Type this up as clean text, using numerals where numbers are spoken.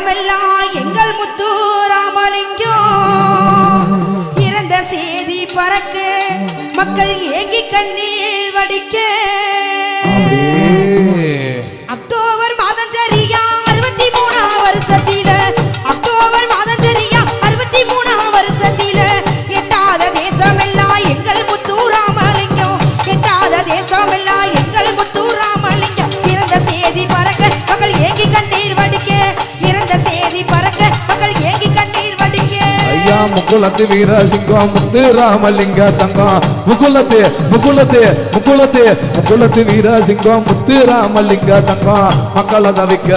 தேசமெல்லாம் எங்கள் முத்து ராமலிங்கம் இறந்த செய்தி பறக்க மக்கள் ஏங்கி கண்ணீர் வடிக்க அக்டோபர் மாதம் சரியா 63ஆம் வருஷத்தில அக்டோபர் மாதம் சரியா 63ஆம் வருஷத்தில எட்டாத தேசமெல்லாம் எங்கள் முத்து ராமலிங்கம் எட்டாத தேசமெல்லாம் எங்கள் முத்து ராமலிங்கம் இறந்த செய்தி பறக்க மக்கள் ஏங்கி கண்ணீர் வடிக்க இறந்த செய்தி பறக்க மக்கள் ஏங்கி கண்ணீர் வடிக்க ஐயா முக்குலத்து வீர சிங்கம் முத்து ராமலிங்க தங்கம் முக்குலத்து முக்குலத்து முக்குலத்து முக்குலத்து வீர சிங்கம் முத்து ராமலிங்க தங்கம் மக்களை தவிக்க